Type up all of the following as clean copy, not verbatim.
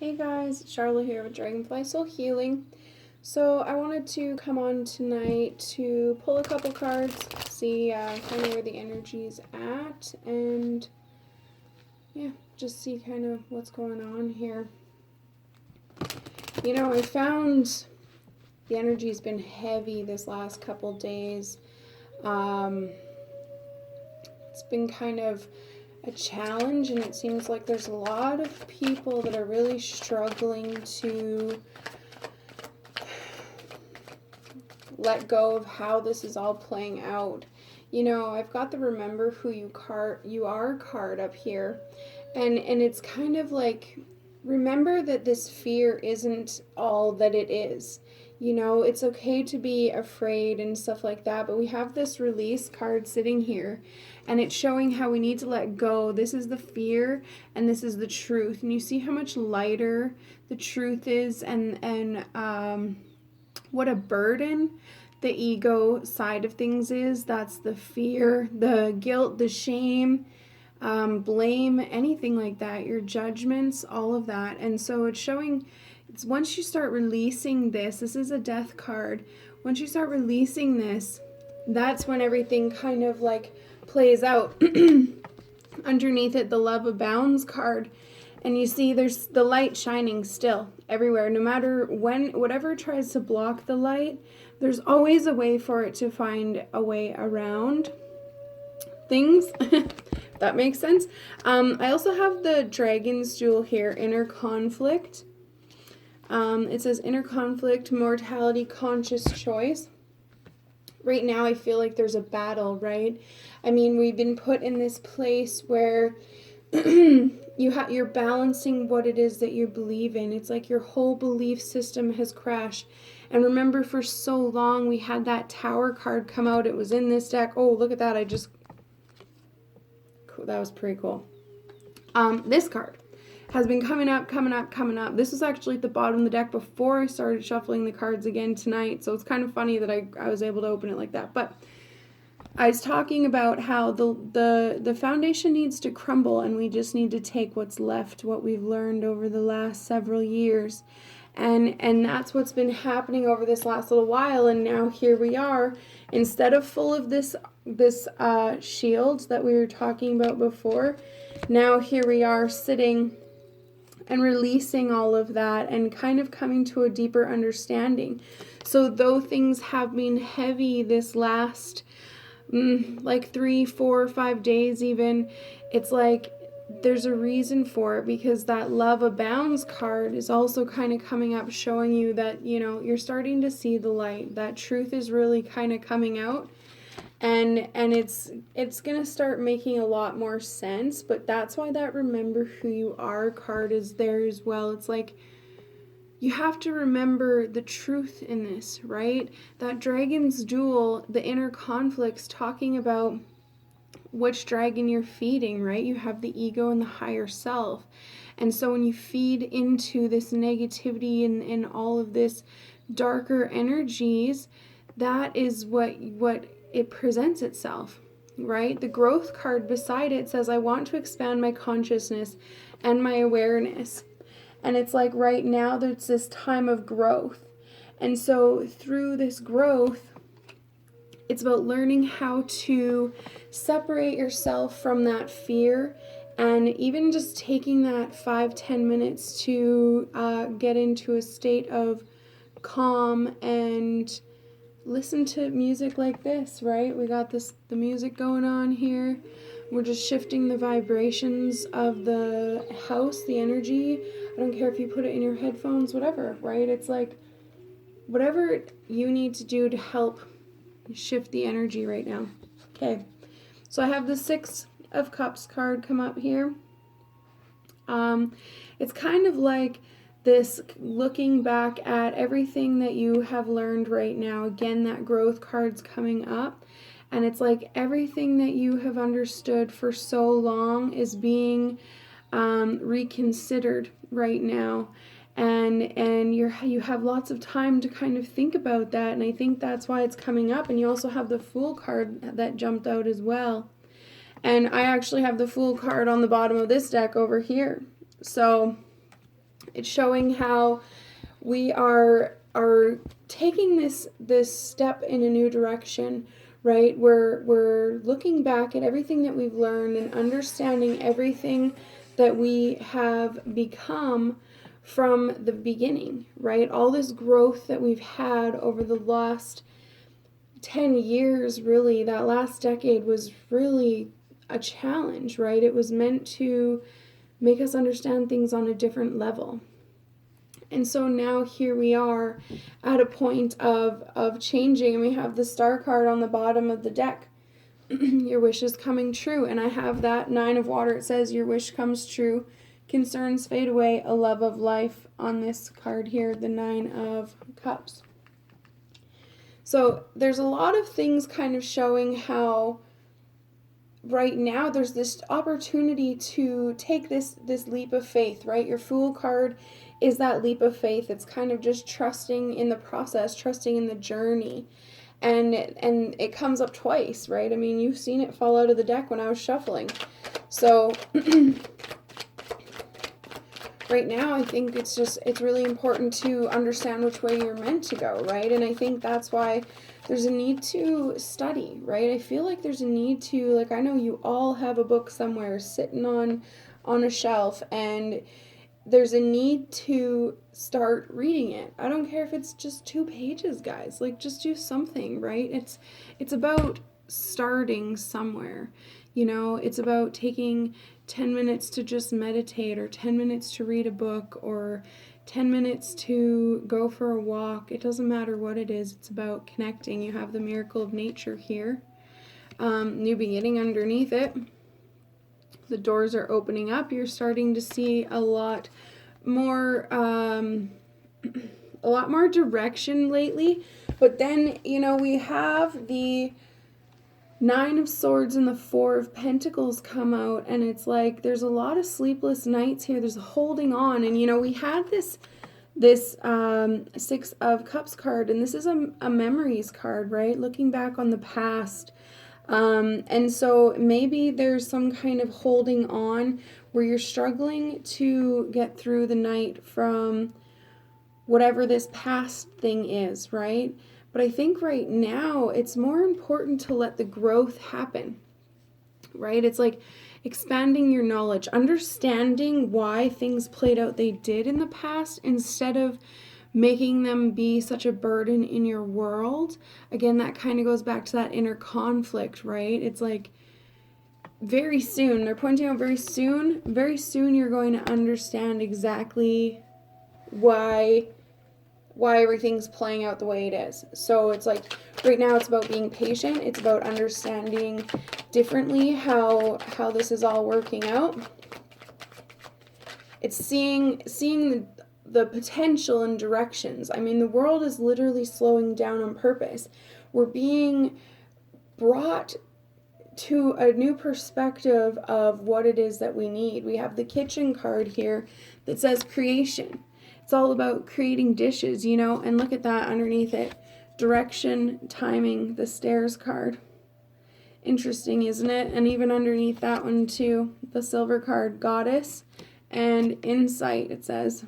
Hey guys, Charlotte here with Dragonfly Soul Healing. So I wanted to come on tonight to pull a couple cards, see kind of where the energy's at, and yeah, just see kind of what's going on here. You know, I found the energy's been heavy this last couple days. It's been kind of a challenge, and it seems like there's a lot of people that are really struggling to let go of how this is all playing out. You know, I've got the remember who you are card up here, and it's kind of like, remember that this fear isn't all that it is. You know, it's okay to be afraid and stuff like that, but we have this release card sitting here, and it's showing how we need to let go. This is the fear, and this is the truth. And you see how much lighter the truth is, and what a burden the ego side of things is. That's the fear, the guilt, the shame, blame, anything like that, your judgments, all of that. And so it's showing, it's once you start releasing this is a death card. Once you start releasing this, that's when everything kind of like plays out. Underneath it, the love abounds card. And you see there's the light shining still everywhere. No matter whatever tries to block the light, there's always a way for it to find a way around things. That makes sense. I also have the Dragon's Jewel here, Inner Conflict. It says Inner Conflict, Mortality, Conscious Choice. Right now I feel like there's a battle, right? I mean, we've been put in this place where you're balancing what it is that you believe in. It's like your whole belief system has crashed. And remember, for so long we had that Tower card come out. It was in this deck. Oh, look at that. That was pretty cool. This card has been coming up. This was actually at the bottom of the deck before I started shuffling the cards again tonight. So it's kind of funny that I was able to open it like that. But I was talking about how the foundation needs to crumble, and we just need to take what's left, what we've learned over the last several years. And that's what's been happening over this last little while. And now here we are, instead of full of this shield that we were talking about before, now here we are sitting and releasing all of that and kind of coming to a deeper understanding. So though things have been heavy this last like 3, 4, 5 days even, it's like there's a reason for it, because that Love Abounds card is also kind of coming up, showing you that, you know, you're starting to see the light. That truth is really kind of coming out, and it's gonna start making a lot more sense. But that's why that Remember Who You Are card is there as well. It's like, you have to remember the truth in this, right? That Dragon's Duel, the Inner Conflict's talking about which dragon you're feeding, right? You have the ego and the higher self. And so when you feed into this negativity and all of this darker energies, that is what it presents itself, right? The growth card beside it says, I want to expand my consciousness and my awareness. And it's like right now there's this time of growth. And so through this growth, it's about learning how to separate yourself from that fear, and even just taking that 5-10 minutes to get into a state of calm and listen to music like this, right? We got the music going on here. We're just shifting the vibrations of the house, the energy. I don't care if you put it in your headphones, whatever, right? It's like whatever you need to do to help shift the energy right now. Okay, so I have the 6 of Cups card come up here. It's kind of like this looking back at everything that you have learned right now. Again, that growth card's coming up, and it's like everything that you have understood for so long is being reconsidered right now. And you have lots of time to kind of think about that, and I think that's why it's coming up. And you also have the Fool card that jumped out as well, and I actually have the Fool card on the bottom of this deck over here. So It's showing how we are taking this step in a new direction, right? We're looking back at everything that we've learned and understanding everything that we have become from the beginning, right? All this growth that we've had over the last 10 years, really, that last decade was really a challenge, right? It was meant to make us understand things on a different level. And so now here we are at a point of changing, and we have the star card on the bottom of the deck. Your wish is coming true. And I have that 9 of water. It says your wish comes true. Concerns fade away. A love of life on this card here, the 9 of cups. So there's a lot of things kind of showing how right now there's this opportunity to take this leap of faith, right? Your Fool card is that leap of faith. It's kind of just trusting in the process, trusting in the journey. And it comes up twice, right? I mean, you've seen it fall out of the deck when I was shuffling. So right now, I think it's really important to understand which way you're meant to go, right? And I think that's why there's a need to study, right? I feel like there's a need to, like, I know you all have a book somewhere sitting on a shelf, and there's a need to start reading it. I don't care if it's just 2 pages, guys. Like, just do something, right? It's about starting somewhere. You know, it's about taking 10 minutes to just meditate, or 10 minutes to read a book, or 10 minutes to go for a walk. It doesn't matter what it is. It's about connecting. You have the miracle of nature here. New beginning underneath it. The doors are opening up. You're starting to see a lot more direction lately. But then, you know, we have the 9 of Swords and the 4 of Pentacles come out, and it's like there's a lot of sleepless nights here. There's holding on, and you know, we had this 6 of Cups card, and this is a memories card, right? Looking back on the past. And so maybe there's some kind of holding on where you're struggling to get through the night from whatever this past thing is, right? But I think right now it's more important to let the growth happen, right? It's like expanding your knowledge, understanding why things played out they did in the past instead of making them be such a burden in your world. Again, that kind of goes back to that inner conflict, right? It's like very soon, they're pointing out very soon you're going to understand exactly why everything's playing out the way it is. So it's like right now it's about being patient. It's about understanding differently how this is all working out. It's seeing the potential and directions. I mean, the world is literally slowing down on purpose. We're being brought to a new perspective of what it is that we need. We have the kitchen card here that says creation. It's all about creating dishes, you know, and look at that underneath it. Direction, timing, the stairs card. Interesting, isn't it? And even underneath that one too, the silver card, goddess, and insight, it says.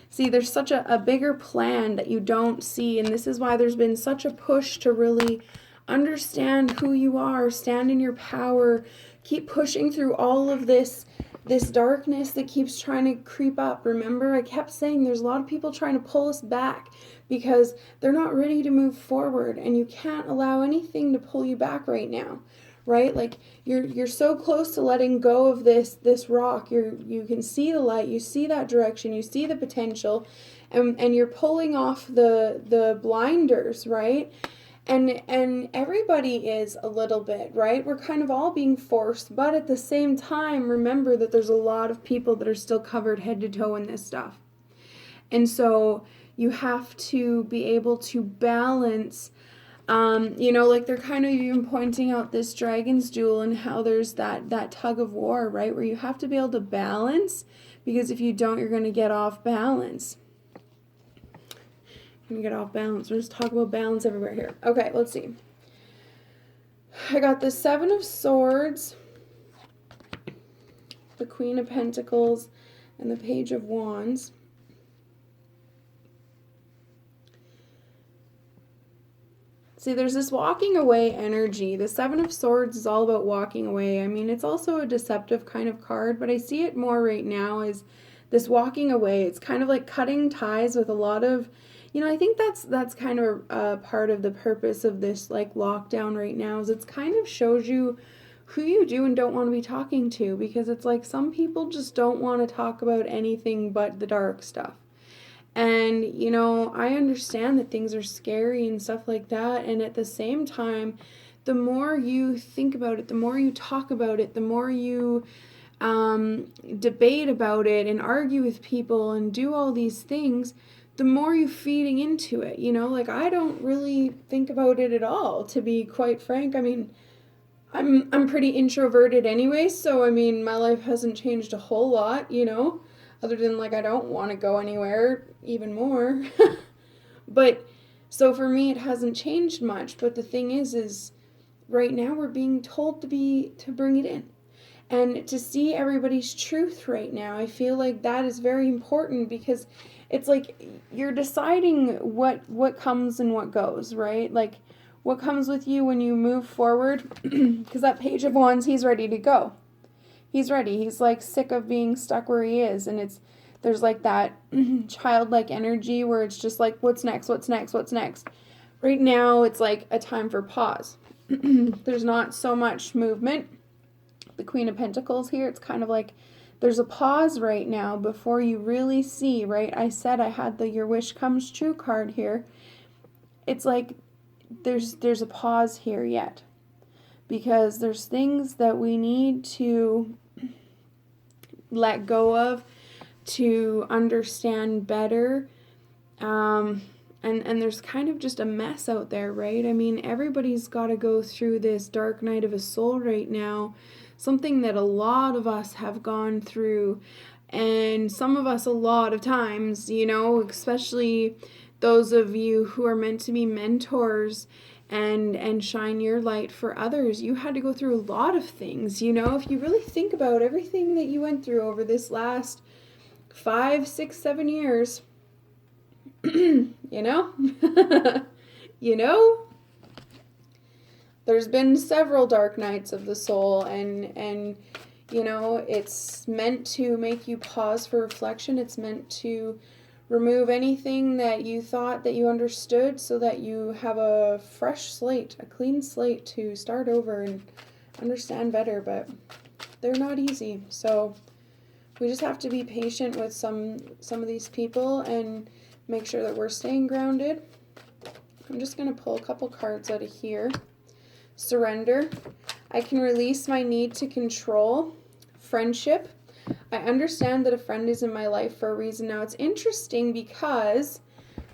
See, there's such a bigger plan that you don't see, and this is why there's been such a push to really understand who you are, stand in your power, keep pushing through all of this darkness that keeps trying to creep up. Remember, I kept saying there's a lot of people trying to pull us back because they're not ready to move forward, and you can't allow anything to pull you back right now. Right? Like you're so close to letting go of this rock. You can see the light, you see that direction, you see the potential, and you're pulling off the blinders, right? And everybody is a little bit, right? We're kind of all being forced, but at the same time, remember that there's a lot of people that are still covered head to toe in this stuff. And so you have to be able to balance. You know, like they're kind of even pointing out this Dragon's Duel and how there's that tug of war, right? Where you have to be able to balance, because if you don't, you're going to get off balance. We're just talking about balance everywhere here. Okay, let's see. I got the 7 of Swords, the Queen of Pentacles, and the Page of Wands. See, there's this walking away energy. The Seven of Swords is all about walking away. I mean, it's also a deceptive kind of card, but I see it more right now as this walking away. It's kind of like cutting ties with a lot of, I think that's kind of a part of the purpose of this like lockdown right now, is it's kind of shows you who you do and don't want to be talking to, because it's like some people just don't want to talk about anything but the dark stuff. And, I understand that things are scary and stuff like that. And at the same time, the more you think about it, the more you talk about it, the more you debate about it and argue with people and do all these things, the more you're feeding into it. Like, I don't really think about it at all, to be quite frank. I mean, I'm pretty introverted anyway, so I mean, my life hasn't changed a whole lot, other than like I don't want to go anywhere even more. But so for me it hasn't changed much, but the thing is right now we're being told to bring it in and to see everybody's truth right now. I feel like that is very important, because it's like you're deciding what comes and what goes, right? Like what comes with you when you move forward, because that Page of Wands, he's ready to go. He's ready. He's like sick of being stuck where he is. And there's like that childlike energy where it's just like, what's next? What's next? What's next? Right now, it's like a time for pause. There's not so much movement. The Queen of Pentacles here, it's kind of like there's a pause right now before you really see, right? I said I had the Your Wish Comes True card here. It's like there's a pause here yet, because there's things that we need to let go of, to understand better, and there's kind of just a mess out there, right? I mean, everybody's got to go through this dark night of a soul right now, something that a lot of us have gone through, and some of us a lot of times, especially those of you who are meant to be mentors and shine your light for others. You had to go through a lot of things, if you really think about everything that you went through over this last 5, 6, 7 years, there's been several dark nights of the soul, and it's meant to make you pause for reflection. It's meant to remove anything that you thought that you understood, so that you have a fresh slate, a clean slate to start over and understand better. But they're not easy, so we just have to be patient with some of these people and make sure that we're staying grounded. I'm just going to pull a couple cards out of here. Surrender. I can release my need to control. Friendship. I understand that a friend is in my life for a reason. Now, it's interesting because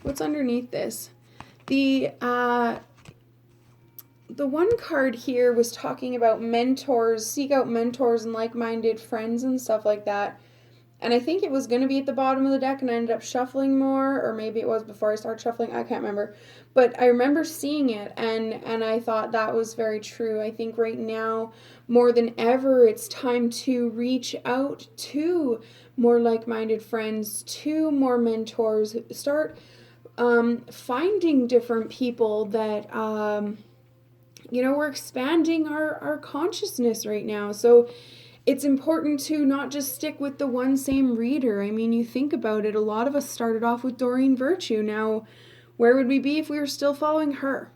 what's underneath this? The one card here was talking about mentors, seek out mentors and like-minded friends and stuff like that. And I think it was going to be at the bottom of the deck, and I ended up shuffling more, or maybe it was before I started shuffling. I can't remember. But I remember seeing it, and I thought that was very true. I think right now, more than ever, it's time to reach out to more like-minded friends, to more mentors. Start finding different people that, we're expanding our consciousness right now. So it's important to not just stick with the one same reader. I mean, you think about it, a lot of us started off with Doreen Virtue. Now, where would we be if we were still following her,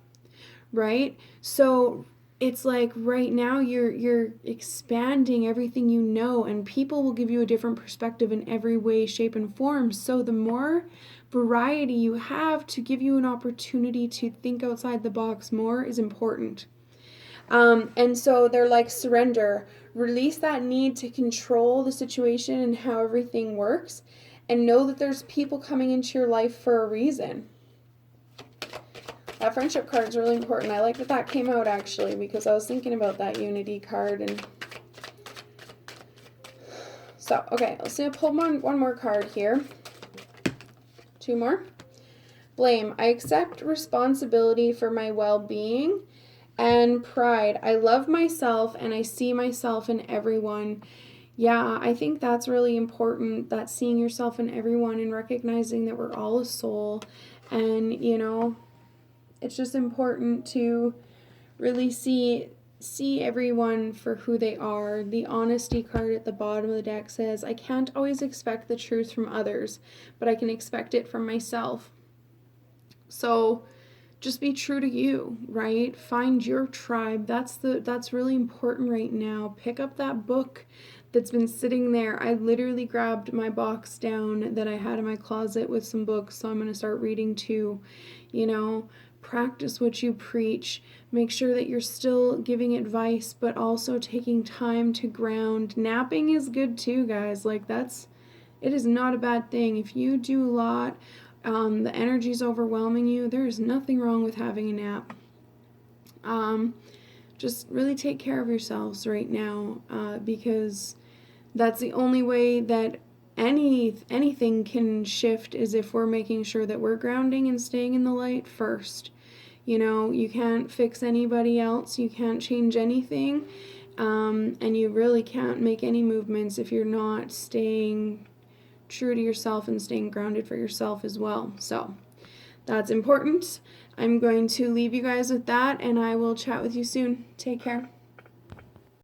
right? So it's like right now you're expanding everything you know, and people will give you a different perspective in every way, shape, and form. So the more variety you have to give you an opportunity to think outside the box more is important. And so they're like, surrender, release that need to control the situation and how everything works, and know that there's people coming into your life for a reason. That friendship card is really important. I like that came out, actually, because I was thinking about that unity card. And so, okay, let's pull one more card here. 2 more. Blame. I accept responsibility for my well-being and pride. I love myself and I see myself in everyone. Yeah, I think that's really important, that seeing yourself in everyone and recognizing that we're all a soul. And, it's just important to really see everyone for who they are. The honesty card at the bottom of the deck says, I can't always expect the truth from others, but I can expect it from myself. So just be true to you, right? Find your tribe. That's really important right now. Pick up that book that's been sitting there. I literally grabbed my box down that I had in my closet with some books, so I'm going to start reading too. Practice what you preach. Make sure that you're still giving advice, but also taking time to ground. Napping is good too, guys. It is not a bad thing. If you do a lot, the energy's overwhelming you, there's nothing wrong with having a nap. Just really take care of yourselves right now, because that's the only way that anything can shift, is if we're making sure that we're grounding and staying in the light first. You can't fix anybody else, you can't change anything, and you really can't make any movements if you're not staying true to yourself and staying grounded for yourself as well. So that's important. I'm going to leave you guys with that, and I will chat with you soon. Take care.